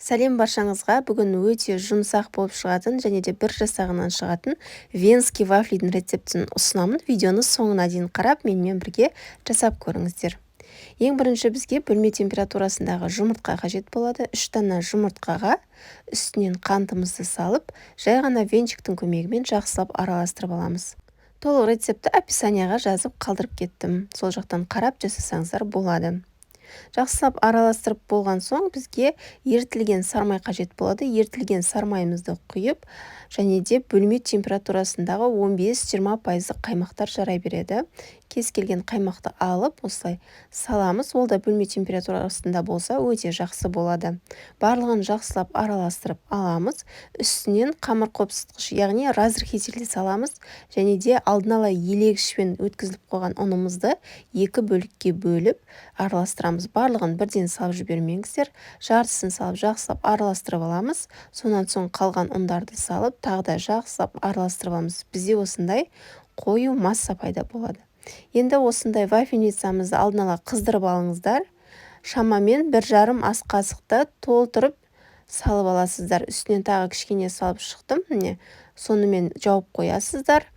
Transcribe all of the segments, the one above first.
Сәлем баршаңызға. Бүгін өте жұмсақ болып шығатын және де бір жасағынан шығатын венский вафлидің рецептін ұсынамын. Видеоны соңына дейін қарап, менімен бірге жасап көріңіздер. Ең бірінші бізге бөлме температурасындағы жұмыртқа қажет болады. 3 дана жұмыртқаға үстінен қантымызды салып, жай ғана венчиктің көмегімен жақсылап араластырып аламыз. Толық рецепті описанияға жазып қалдырып кеттім. Сол жақтан қарап жасасаңыздар болады. Жақсылап араластырып болған соң бізге ерітілген сармай қажет болады. Ерітілген сармайымызды құйып, және де бөлме температурасындағы 15-20% қаймақтар жарай береді. Кез келген қаймақты алып, осылай саламыз. Ол да бөлме температурасында болса өте жақсы болады. Барлығын жақсылап араластырып аламыз. Үстінен қамыр қопсытқыш, яғни разрыхителді саламыз. Және де алдын ала елегішпен өткізіліп қойған ұнымызды 2 бөлікке бөліп араластырамыз. Барлығын бірден салып жібермеңіздер. Жартысын салып жақсылап араластырып аламыз. Сонан соң қалған ұндарды салып, тағы да жақсылап араластырып аламыз. Бізде осындай қою масса пайда болады. Енді осындай вафельницамызды алдын ала қыздырып алыңыздар. Шамамен 1,5 ас қасықты толтырып салып аласыздар. Үстінен тағы кішкене салып шықтым. Міне, сонымен жауып қоясыздар.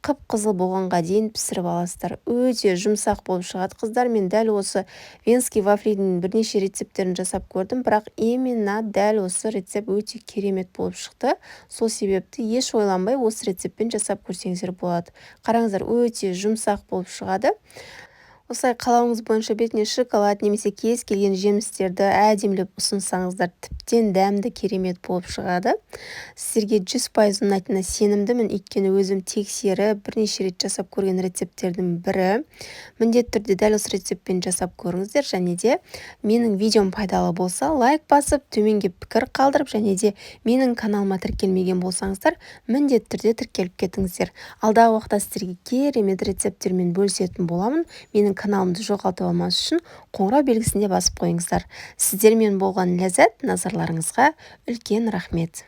Қып-қызыл болғанға дейін пісіріп аласыздар. Өте жұмсақ болып шығады, қыздар. Мен дәл осы венский вафлидің бірнеше рецепттерін жасап көрдім, бірақ именно дәл осы рецепт өте керемет болып шықты. Сол себепті еш ойланбай осы рецептпен жасап көрсеңіздер болады. Қараңыздар, өте жұмсақ болып шығады. Осылай қалауыңыз бойынша бетіне шоколад немесе кез келген жемістерді әдемілеп ұсынсаңыздар, тіптен дәмді керемет болып шығады. Сіздерге 100% ұнайтынына сенімдімін, өйткені өзім тексеріп бірнеше рет жасап көрген рецепттердің бірі. Міндетті түрде дәл осы рецептпен жасап көріңіздер, және де менің видеом пайдалы болса, лайк басып, төменге пікір қалдырып, және де менің каналыма тіркелмеген болсаңыздар, міндетті түрде тіркеліп кетіңіздер. Алдағы уақытта сіздерге керемет рецепттермен бөлісетін боламын. Менің каналымды жоғалтып алмас үшін қоңырау белгісіне басып қойыңыздар. Сіздермен болған ләззат, назарларыңызға үлкен рахмет.